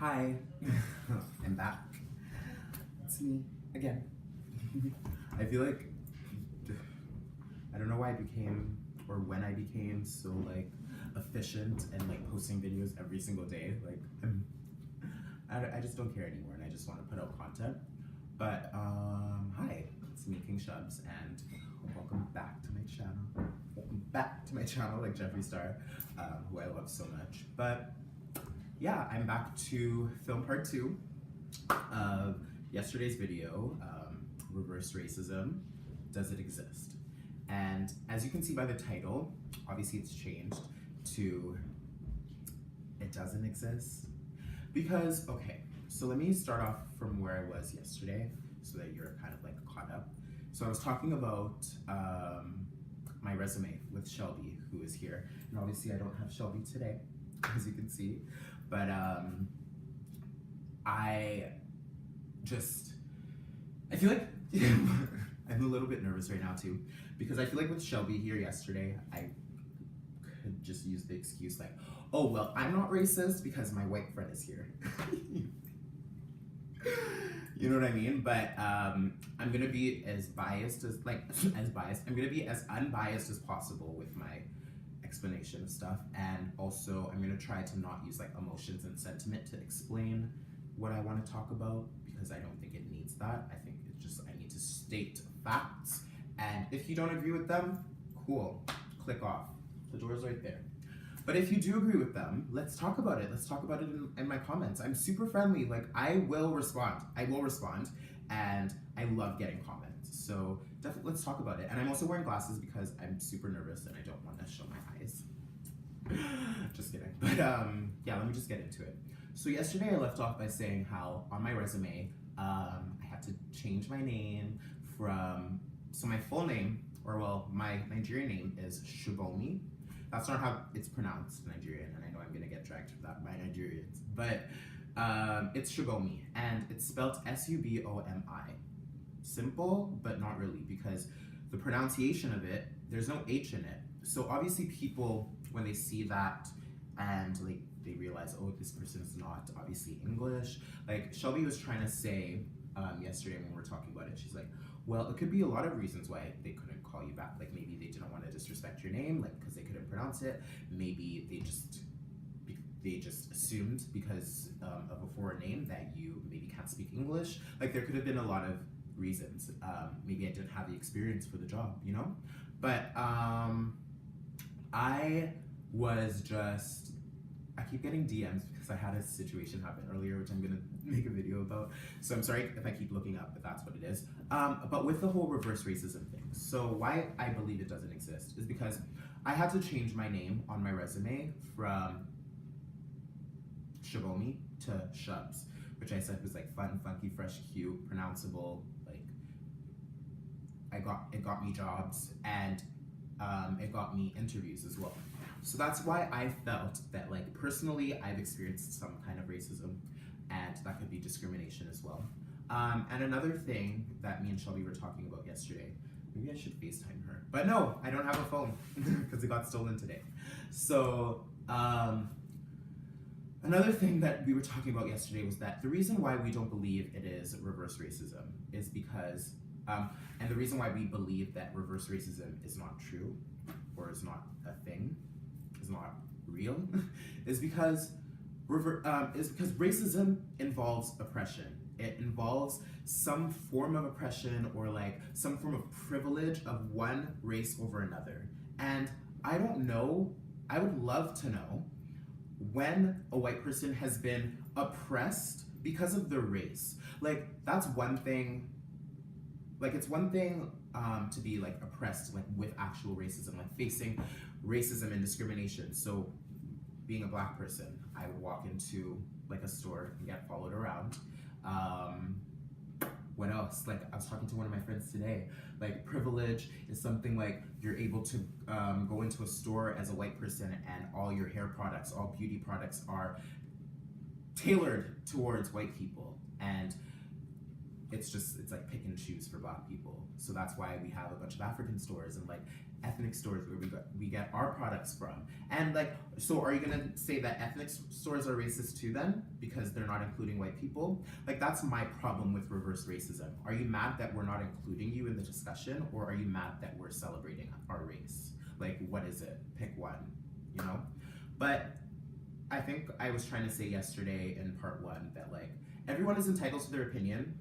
Hi, I'm back. It's me again. I feel like I don't know why I became or when I became so like efficient and like posting videos every single day. Like I just don't care anymore and I just want to put out content. But hi, it's me, King Shubs, and welcome back to my channel. Welcome back to my channel, like Jeffree Star, who I love so much. But yeah, I'm back to film part 2 of yesterday's video, Reverse Racism, Does It Exist? And as you can see by the title, obviously it's changed to It Doesn't Exist. Because, okay, so let me start off from where I was yesterday so that you're kind of like caught up. So I was talking about my resume with Shelby, who is here. And obviously I don't have Shelby today, as you can see. But I feel like I'm a little bit nervous right now too, because I feel like with Shelby here yesterday, I could just use the excuse like, oh, well, I'm not racist because my white friend is here. You know what I mean? But I'm gonna be as biased as, I'm gonna be as unbiased as possible with my explanation of stuff, and also I'm gonna try to not use like emotions and sentiment to explain what I want to talk about, because I don't think it needs that. I think it's just, I need to state facts, and if you don't agree with them, cool, click off. The door's right there. But if you do agree with them, let's talk about it. Let's talk about it in my comments. I'm super friendly. Like, I will respond. And I love getting comments. So definitely let's talk about it. And I'm also wearing glasses because I'm super nervous and I don't want to show my eyes. Just kidding. But yeah, let me just get into it. So yesterday I left off by saying how on my resume, I had to change my name from, so my full name, or well, my Nigerian name is Shubomi. That's not how it's pronounced, Nigerian, and I know I'm gonna get dragged for that by Nigerians, but it's Shubomi, and it's spelled S-U-B-O-M-I. Simple, but not really, because the pronunciation of it, there's no H in it. So obviously people, when they see that, and like they realize, oh, this person is not obviously English. Like Shelby was trying to say yesterday when we were talking about it, she's like, well, it could be a lot of reasons why they couldn't call you back. Like maybe they didn't want to disrespect your name, like because they couldn't pronounce it. Maybe they just assumed because of a foreign name that you maybe can't speak English. Like there could have been a lot of reasons. Maybe I didn't have the experience for the job, you know? But I keep getting DMs because I had a situation happen earlier, which I'm gonna make a video about. So I'm sorry if I keep looking up, but that's what it is. But with the whole reverse racism thing, so why I believe it doesn't exist is because I had to change my name on my resume from Shubomi to Shubs, which I said was like fun, funky, fresh, cute, pronounceable. Like it got me jobs, and it got me interviews as well. So that's why I felt that, like, personally, I've experienced some kind of racism, and that could be discrimination as well. And another thing that me and Shelby were talking about yesterday, maybe I should FaceTime her, but no, I don't have a phone because it got stolen today. So another thing that we were talking about yesterday was that the reason why we don't believe it is reverse racism is because, and the reason why we believe that reverse racism is not true or is not a thing, is not real, is because racism involves oppression. It involves some form of oppression or like some form of privilege of one race over another. And I don't know, I would love to know when a white person has been oppressed because of their race. Like that's one thing, like it's one thing to be like oppressed like with actual racism, like facing racism and discrimination. So being a black person, I would walk into like a store and get followed around. What else? Like I was talking to one of my friends today, like privilege is something like you're able to go into a store as a white person and all your hair products, all beauty products are tailored towards white people. And it's like pick and choose for Black people. So that's why we have a bunch of African stores and like ethnic stores where we get our products from. And like, so are you gonna say that ethnic stores are racist too then? Because they're not including white people? Like, that's my problem with reverse racism. Are you mad that we're not including you in the discussion, or are you mad that we're celebrating our race? Like, what is it? Pick one, you know? But I think I was trying to say yesterday in part 1 that like, everyone is entitled to their opinion,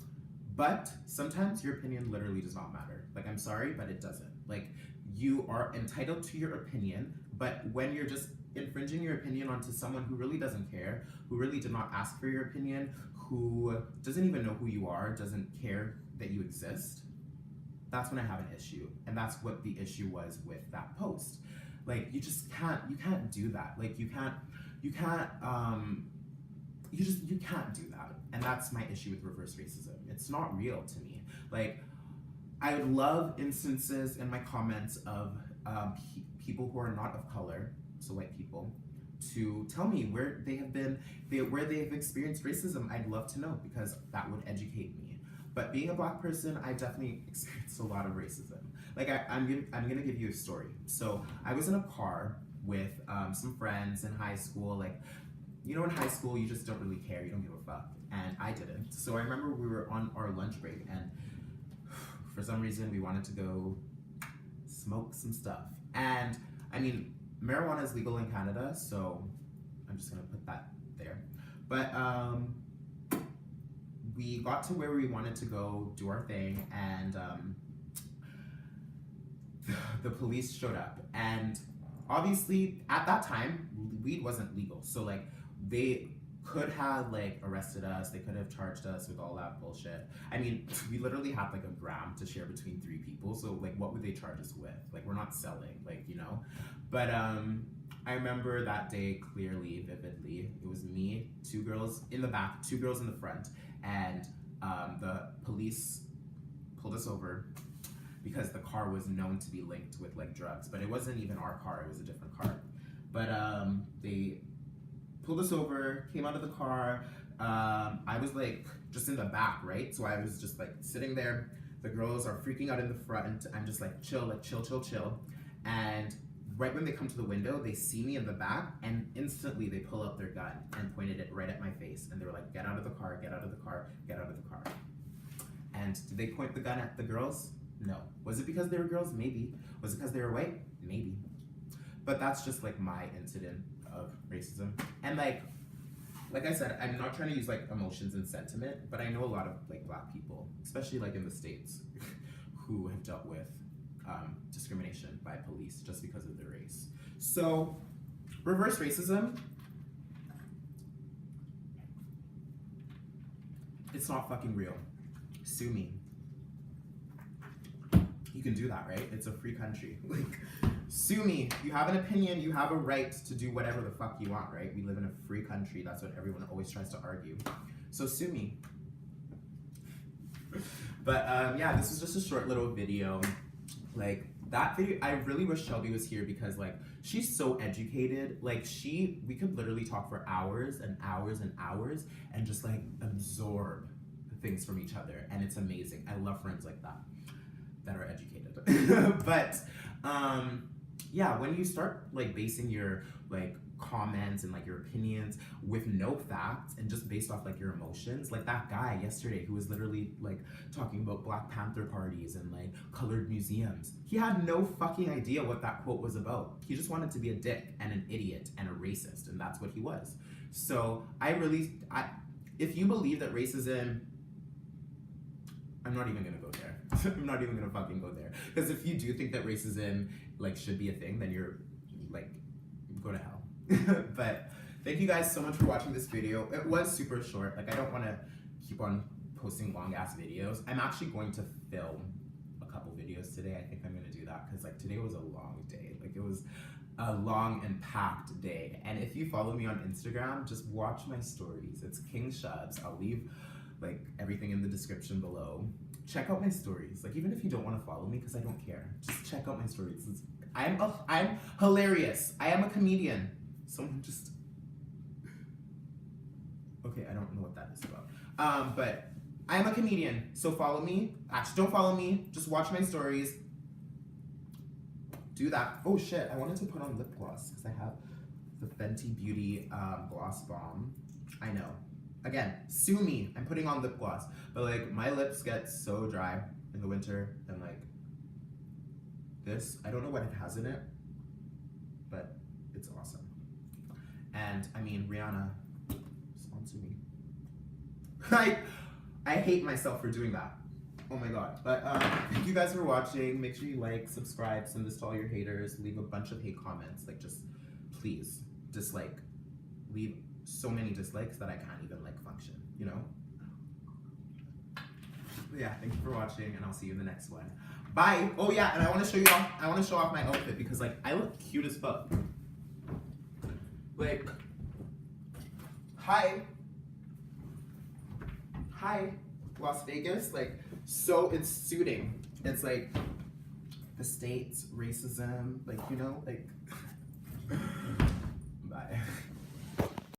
but sometimes your opinion literally does not matter. Like, I'm sorry, but it doesn't. Like, you are entitled to your opinion, but when you're just infringing your opinion onto someone who really doesn't care, who really did not ask for your opinion, who doesn't even know who you are, doesn't care that you exist, that's when I have an issue. And that's what the issue was with that post. Like, you can't do that. Like, you can't do that. And that's my issue with reverse racism. It's not real to me. Like, I would love instances in my comments of people who are not of color, so white people, to tell me where they have been, where they've experienced racism. I'd love to know, because that would educate me. But being a Black person, I definitely experienced a lot of racism. Like, I'm gonna give you a story. So I was in a car with some friends in high school. Like, you know, in high school, you just don't really care, you don't give a fuck. And I didn't. So I remember we were on our lunch break, and for some reason we wanted to go smoke some stuff. And I mean, marijuana is legal in Canada, so I'm just gonna put that there. But we got to where we wanted to go do our thing, and the police showed up. And obviously at that time, weed wasn't legal, so like, they could have like arrested us, they could have charged us with all that bullshit. I mean, we literally had like a gram to share between 3 people, so like, what would they charge us with? Like, we're not selling, like, you know? But I remember that day clearly, vividly. It was me, 2 girls in the back, 2 girls in the front, and the police pulled us over because the car was known to be linked with like drugs, but it wasn't even our car, it was a different car. But they pulled us over, came out of the car. I was like just in the back, right? So I was just like sitting there. The girls are freaking out in the front. I'm just like chill, chill. And right when they come to the window, they see me in the back, and instantly they pull out their gun and pointed it right at my face. And they were like, get out of the car, get out of the car, get out of the car. And did they point the gun at the girls? No. Was it because they were girls? Maybe. Was it because they were white? Maybe. But that's just like my incident of racism. And like I said, I'm not trying to use like emotions and sentiment, but I know a lot of like Black people, especially like in the States, who have dealt with discrimination by police just because of their race. So reverse racism, it's not fucking real. Sue me. You can do that, right? It's a free country. Like, sue me. You have an opinion, you have a right to do whatever the fuck you want, right? We live in a free country. That's what everyone always tries to argue. So sue me. But yeah, this is just a short little video. Like, that video, I really wish Shelby was here, because like, she's so educated. Like, we could literally talk for hours and hours and hours and just like absorb things from each other. And it's amazing. I love friends like that are educated. But yeah, when you start like basing your like comments and like your opinions with no facts and just based off like your emotions, like that guy yesterday who was literally like talking about Black Panther parties and like colored museums, he had no fucking idea what that quote was about. He just wanted to be a dick and an idiot and a racist, and that's what he was. So if you believe that racism, I'm not even gonna go there. I'm not even gonna fucking go there. Because if you do think that racism like should be a thing, then you're like, go to hell. But thank you guys so much for watching this video. It was super short. Like, I don't want to keep on posting long ass videos. I'm actually going to film a couple videos today. I think I'm gonna do that because like today was a long day. Like, it was a long and packed day. And if you follow me on Instagram, just watch my stories. It's King Shubs. I'll leave like everything in the description below. Check out my stories. Like, even if you don't want to follow me, because I don't care, just check out my stories. I'm hilarious. I am a comedian. Someone just, okay, I don't know what that is about. But I am a comedian, so follow me. Actually, don't follow me. Just watch my stories. Do that. Oh shit, I wanted to put on lip gloss because I have the Fenty Beauty Gloss Bomb. I know. Again, sue me. I'm putting on lip gloss. But like, my lips get so dry in the winter, and like, this, I don't know what it has in it, but it's awesome. And I mean, Rihanna, sponsor me. I hate myself for doing that. Oh my god. But thank you guys for watching. Make sure you like, subscribe, send this to all your haters, leave a bunch of hate comments. Like, just please dislike. Leave so many dislikes that I can't even like function, you know? But yeah, thank you for watching, and I'll see you in the next one. Bye. Oh yeah, and I want to show you off. I want to show off my outfit because like I look cute as fuck. Like, hi, Las Vegas. Like, so it's suiting. It's like the states, racism, like, you know, like.